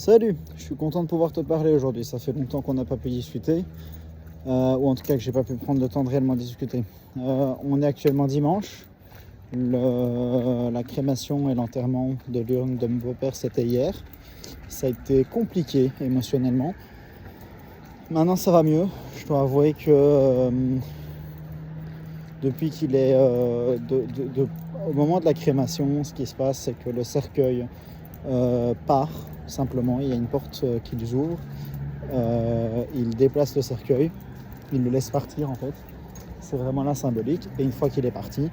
Salut, je suis content de pouvoir te parler aujourd'hui. Ça fait longtemps qu'on n'a pas pu discuter, ou en tout cas que j'ai pas pu prendre le temps de réellement discuter. On est actuellement dimanche. La crémation et l'enterrement de l'urne de mon beau-père, c'était hier. Ça a été compliqué émotionnellement. Maintenant, ça va mieux. Je dois avouer que depuis qu'il est au moment de la crémation, ce qui se passe, c'est que le cercueil part simplement. Il y a une porte qu'ils ouvrent. Il déplace le cercueil, il le laisse partir en fait. C'est vraiment là symbolique. Et une fois qu'il est parti,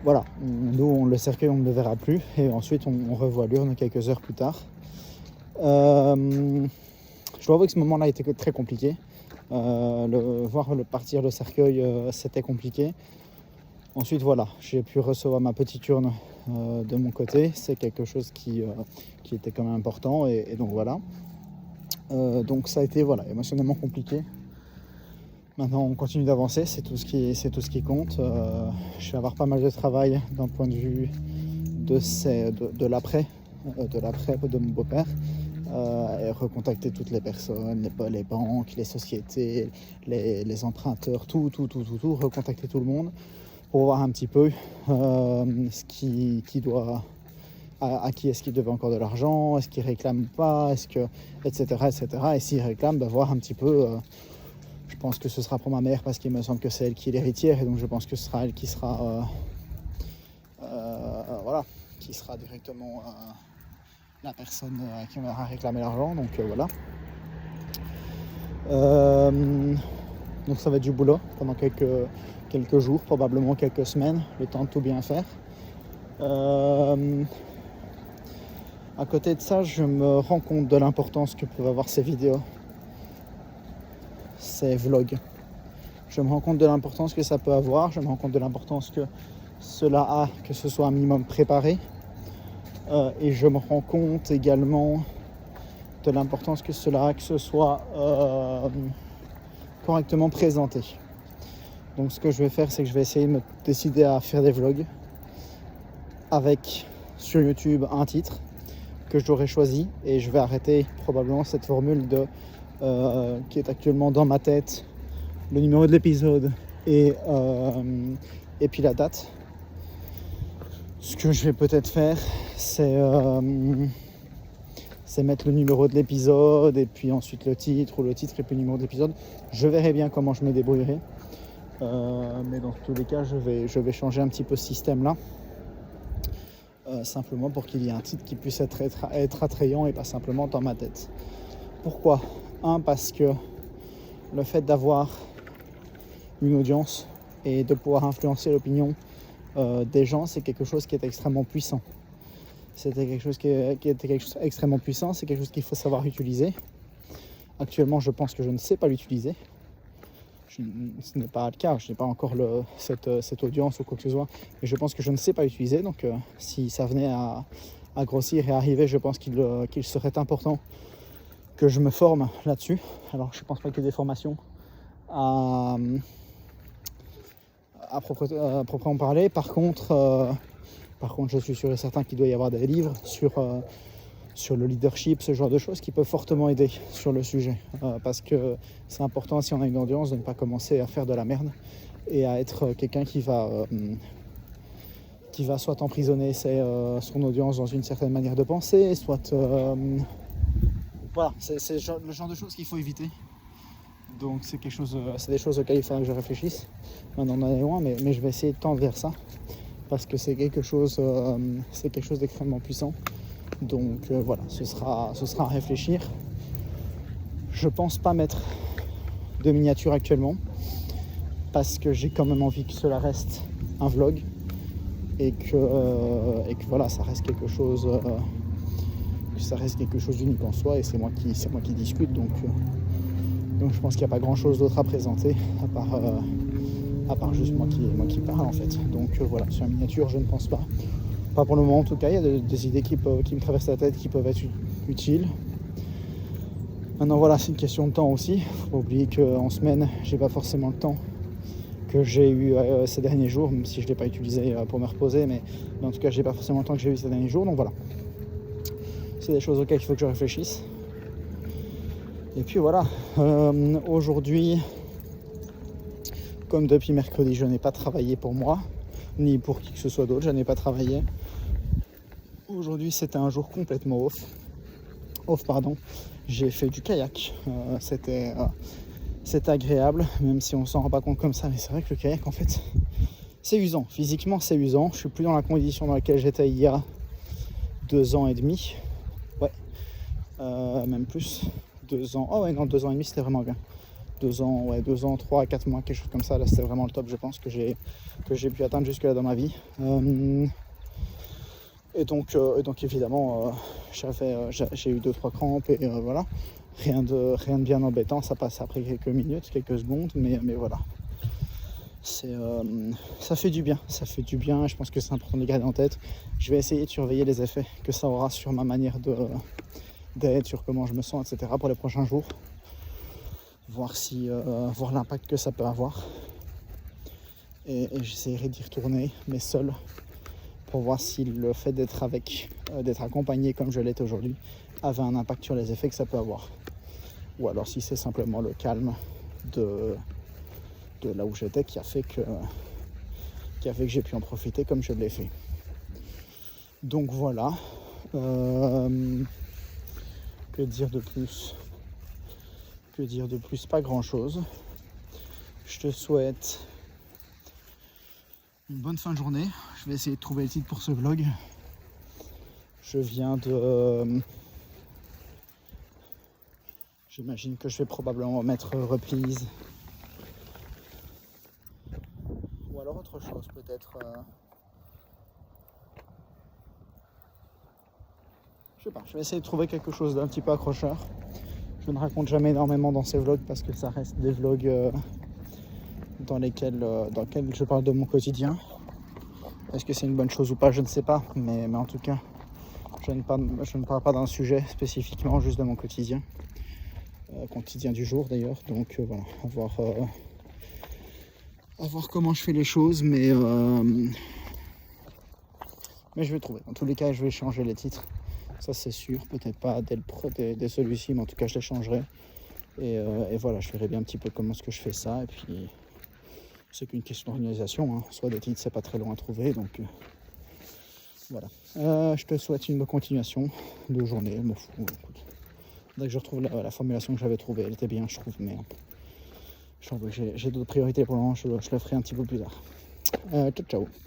voilà, le cercueil on ne le verra plus. Et ensuite on revoit l'urne quelques heures plus tard. Je dois avouer que ce moment-là était très compliqué. Voir partir le cercueil, c'était compliqué. Ensuite voilà, j'ai pu recevoir ma petite urne de mon côté. C'est quelque chose qui était quand même important. Et donc voilà. Donc ça a été émotionnellement compliqué. Maintenant on continue d'avancer, c'est tout ce qui compte. Je vais avoir pas mal de travail d'un point de vue de l'après de mon beau-père. Et recontacter toutes les personnes, les banques, les sociétés, les emprunteurs, tout, recontacter tout le monde pour voir un petit peu ce qui doit, à qui est-ce qu'il devait encore de l'argent, est-ce qu'il réclame ou pas, etc. Et s'il réclame, voir un petit peu. Je pense que ce sera pour ma mère parce qu'il me semble que c'est elle qui est l'héritière et donc je pense que ce sera elle qui sera qui sera directement la personne qui va réclamer l'argent. Donc voilà. Donc ça va être du boulot pendant quelques jours, probablement quelques semaines, le temps de tout bien faire. À côté de ça, je me rends compte de l'importance que peuvent avoir ces vidéos, ces vlogs. Je me rends compte de l'importance que ça peut avoir, je me rends compte de l'importance que cela a, que ce soit un minimum préparé. Et je me rends compte également de l'importance que cela a, que ce soit correctement présenté. Donc ce que je vais faire, c'est que je vais essayer de me décider à faire des vlogs avec sur YouTube un titre que j'aurais choisi et je vais arrêter probablement cette formule qui est actuellement dans ma tête, le numéro de l'épisode et puis la date. Ce que je vais peut-être faire, c'est mettre le numéro de l'épisode et puis ensuite le titre, ou le titre et puis le numéro de l'épisode. Je verrai bien comment je me débrouillerai. Mais dans tous les cas, je vais changer un petit peu ce système-là. Simplement pour qu'il y ait un titre qui puisse être attrayant et pas simplement dans ma tête. Pourquoi ? Parce que le fait d'avoir une audience et de pouvoir influencer l'opinion des gens, c'est quelque chose qui est extrêmement puissant. C'était quelque chose qui était quelque chose d'extrêmement puissant, c'est quelque chose qu'il faut savoir utiliser. Actuellement, je pense que je ne sais pas l'utiliser. Ce n'est pas le cas, je n'ai pas encore cette audience ou quoi que ce soit, mais je pense que je ne sais pas l'utiliser. Donc si ça venait à grossir et à arriver, je pense qu'il serait important que je me forme là-dessus. Alors je ne pense pas qu'il y ait des formations à proprement parler. Par contre, je suis sûr et certain qu'il doit y avoir des livres sur le leadership, ce genre de choses qui peuvent fortement aider sur le sujet. Parce que c'est important, si on a une audience, de ne pas commencer à faire de la merde et à être quelqu'un qui va soit emprisonner son audience dans une certaine manière de penser, soit... c'est le genre de choses qu'il faut éviter. Donc c'est des choses auxquelles il faudra que je réfléchisse. Maintenant on en est loin, mais je vais essayer de tendre vers ça. Parce que c'est quelque chose d'extrêmement puissant. Donc ce sera à réfléchir. Je pense pas mettre de miniature actuellement parce que j'ai quand même envie que cela reste un vlog et que ça reste quelque chose d'unique en soi et c'est moi qui discute donc je pense qu'il n'y a pas grand chose d'autre à présenter à part juste moi qui parle en fait. Donc sur la miniature je ne pense pas. Pas pour le moment en tout cas, il y a des idées qui me traversent la tête qui peuvent être utiles. Maintenant c'est une question de temps aussi. Faut pas oublier qu'en semaine, j'ai pas forcément le temps que j'ai eu ces derniers jours, même si je ne l'ai pas utilisé pour me reposer, mais en tout cas j'ai pas forcément le temps que j'ai eu ces derniers jours, donc voilà. c'est des choses auxquelles il faut que je réfléchisse. Et puis voilà, aujourd'hui, comme depuis mercredi, je n'ai pas travaillé pour moi, ni pour qui que ce soit d'autre, je n'ai pas travaillé. Aujourd'hui, c'était un jour complètement off. J'ai fait du kayak, c'était agréable, même si on s'en rend pas compte comme ça, mais c'est vrai que le kayak, en fait, c'est usant. Physiquement, c'est usant. Je suis plus dans la condition dans laquelle j'étais il y a 2 ans et demi. Ouais, même plus. 2 ans. Oh ouais, non, 2 ans et demi, c'était vraiment bien. 2 ans, 3 à 4 mois, quelque chose comme ça. Là, c'était vraiment le top, je pense, que j'ai pu atteindre jusque-là dans ma vie. Et donc évidemment, j'ai eu 2-3 crampes et voilà. Rien de bien embêtant, ça passe après quelques minutes, quelques secondes, mais voilà. Ça fait du bien, je pense que c'est important de les garder en tête. Je vais essayer de surveiller les effets que ça aura sur ma manière d'être, sur comment je me sens, etc. pour les prochains jours. Voir l'impact que ça peut avoir. Et j'essaierai d'y retourner, mais seul, pour voir si le fait d'être accompagné comme je l'ai aujourd'hui avait un impact sur les effets que ça peut avoir. Ou alors si c'est simplement le calme de là où j'étais qui a fait que j'ai pu en profiter comme je l'ai fait. Donc voilà. Que dire de plus? Pas grand chose. Je te souhaite une bonne fin de journée. Je vais essayer de trouver le titre pour ce vlog. J'imagine que je vais probablement mettre reprise. Ou alors autre chose peut-être. Je sais pas, je vais essayer de trouver quelque chose d'un petit peu accrocheur. Je ne raconte jamais énormément dans ces vlogs parce que ça reste des vlogs dans lesquels je parle de mon quotidien. Est-ce que c'est une bonne chose ou pas, je ne sais pas, mais en tout cas, je ne parle pas d'un sujet spécifiquement, juste de mon quotidien. Quotidien du jour d'ailleurs, donc voilà, à voir comment je fais les choses, mais je vais trouver. Dans tous les cas, je vais changer les titres, ça c'est sûr, peut-être pas dès celui-ci, mais en tout cas je les changerai. Et voilà, je verrai bien un petit peu comment est-ce que je fais ça, et puis c'est qu'une question d'organisation, hein. Soit des titres, c'est pas très loin à trouver, donc voilà. Je te souhaite une bonne continuation de journée. Bon, écoute, dès que je retrouve la formulation que j'avais trouvée, elle était bien, je trouve, mais je trouve que j'ai d'autres priorités pour le moment, je le ferai un petit peu plus tard. Ciao.